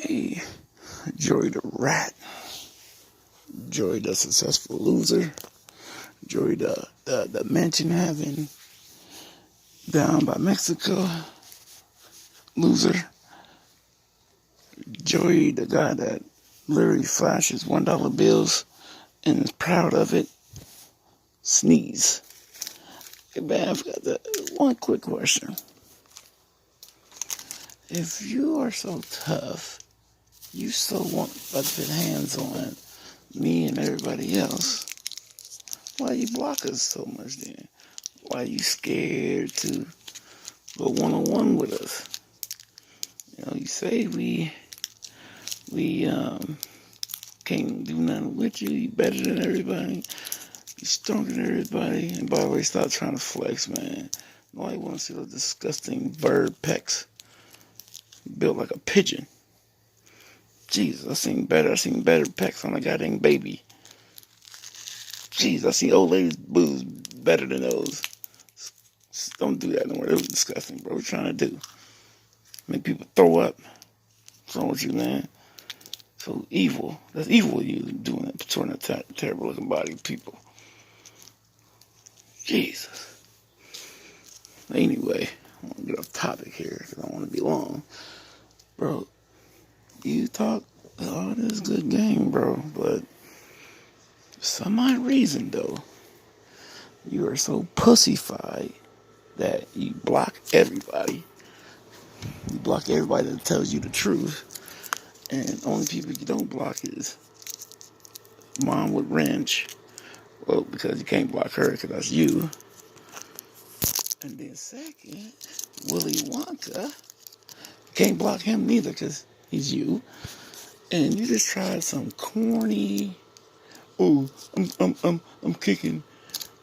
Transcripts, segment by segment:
Hey, Joey the rat, Joey the successful loser, Joey the mansion having down by Mexico loser, Joey the guy that literally flashes $1 bills and is proud of it. Sneeze. Hey man, I've got one quick question. If you are so tough, you so want to put hands on me and everybody else, why you block us so much then? Why you scared to go one-on-one with us? You know, you say we can't do nothing with you. You better than everybody. You stronger than everybody. And by the way, stop trying to flex, man. Nobody wants to see those disgusting bird pecs built like a pigeon. Jesus, I seen better pecs on a goddamn baby. Jeez, I seen old ladies' boobs better than those. Don't do that no more. That was disgusting, bro. What you trying to do? Make people throw up. What's wrong with you, man? So evil. That's evil you doing that, showing that terrible looking body of people. Jesus. Anyway, I want to get off topic here because I don't want to be long. Bro, you talk all this good game, bro, but for some odd reason, though, you are so pussyfied that you block everybody. You block everybody that tells you the truth. And only people you don't block is Mom with Wrench. Well, because you can't block her because that's you. And then second, Willy Wonka. You can't block him neither because he's you. And you just tried some corny, oh, I'm kicking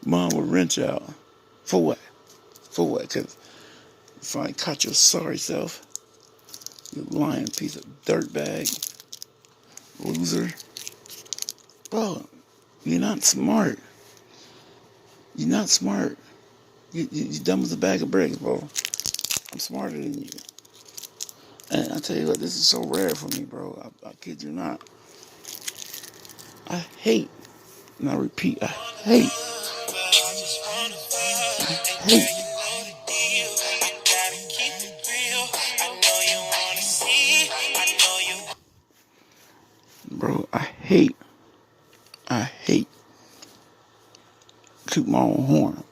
Mom with Wrench out. For what? For what? Because you finally caught your sorry self. You lying piece of dirtbag. Loser. Bro, you're not smart. You're not smart. You're dumb as a bag of bricks, bro. I'm smarter than you. And I tell you what, this is so rare for me, bro. I kid you not. I hate, and I repeat, I hate. Bro, I hate toot my own horn.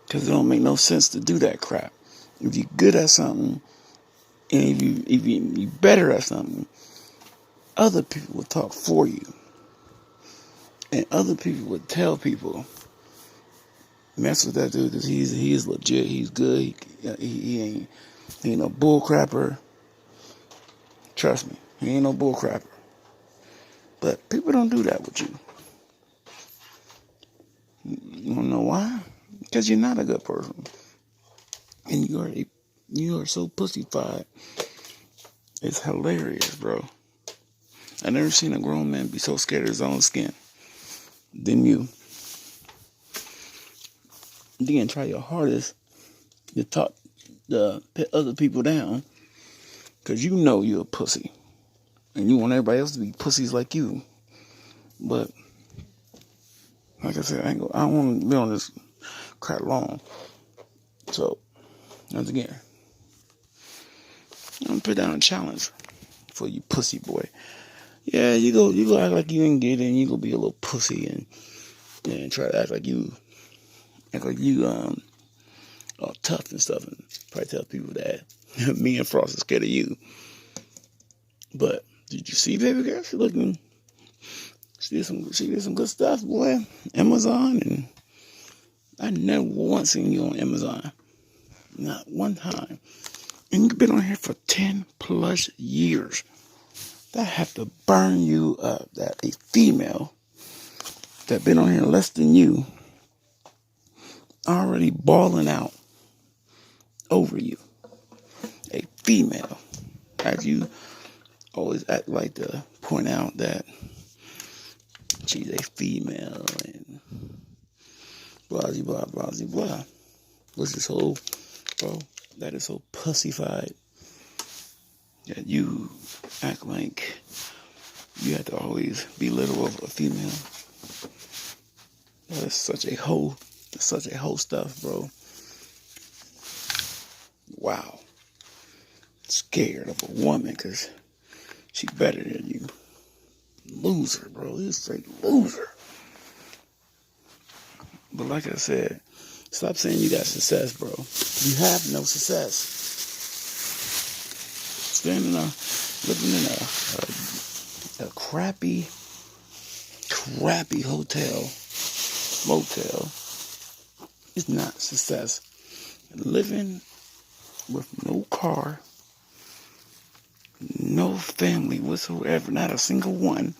Because it don't make no sense to do that crap. If you're good at something, and if you're better at something, other people will talk for you. And other people would tell people, mess with that dude because he is legit, he's good, he ain't no bull crapper. Trust me, he ain't no bull crapper. But people don't do that with you. You don't know why? Because you're not a good person. And you are so pussyfied. It's hilarious, bro. I never seen a grown man be so scared of his own skin than you. Then try your hardest to talk the other people down because you know you're a pussy. And you want everybody else to be pussies like you. But, like I said, I don't want to be on this crap long. So, once again, I'm going to put down a challenge for you pussy boy. Yeah, you go act like you didn't get it and you go be a little pussy and try to act like you are tough and stuff and probably tell people that me and Frost is scared of you. But, did you see baby girl? She did some good stuff, boy. Amazon, and I never once seen you on Amazon. Not one time. And you've been on here for 10 plus years. That have to burn you up. That a female that been on here less than you already balling out over you. A female. As you always act like to point out that she's a female and blah, blah, blah, blah. What's this whole, bro, that is so pussyfied. that you act like you have to always belittle a female. That's such a hoe. That's such a hoe stuff, bro. Wow. Scared of a woman because she's better than you. Loser, bro. You're a straight loser. But like I said, stop saying you got success, bro. You have no success. Living in a crappy hotel, motel is not success. Living with no car, no family whatsoever, not a single one,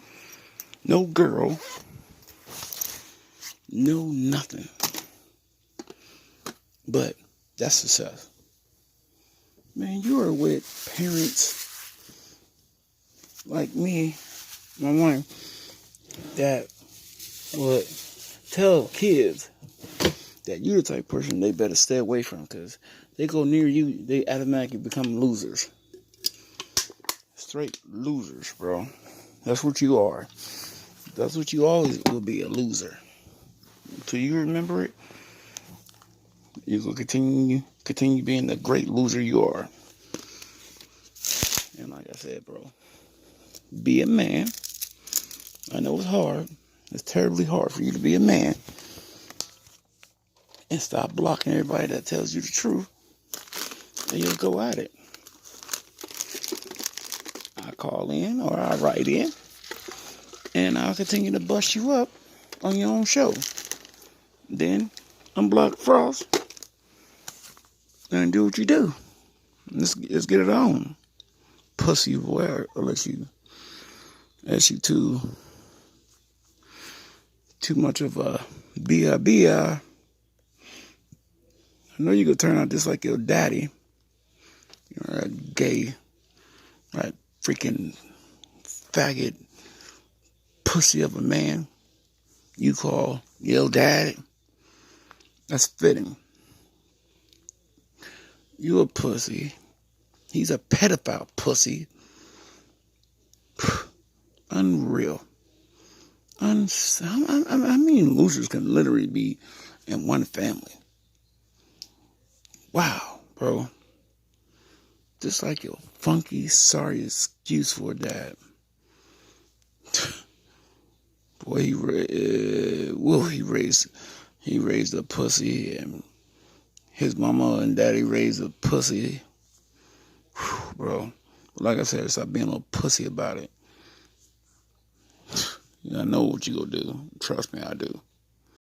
no girl, no nothing. But that's success. Man, you are with parents like me, my wife, that would tell kids that you're the type of person they better stay away from, because they go near you, they automatically become losers. Straight losers, bro. That's what you are. That's what you always will be, a loser. Until you remember it, you will continue being the great loser you are. And like I said, bro, be a man. I know it's hard. It's terribly hard for you to be a man. And stop blocking everybody that tells you the truth. And you'll go at it. I call in or I write in. And I'll continue to bust you up on your own show. Then unblock Frost. And do what you do. Let's get it on. Pussy boy, unless you too much of a B.I. I know you could turn out just like your daddy. You're a gay, right, freaking faggot pussy of a man you call your daddy. That's fitting. You a pussy. He's a pedophile pussy. Unreal. I mean, losers can literally be in one family. Wow, bro. Just like your funky, sorry excuse for a dad. Boy, he raised a pussy, and his mama and daddy raised a pussy. Whew, bro. But like I said, stop being a little pussy about it. I know what you gonna do. Trust me, I do.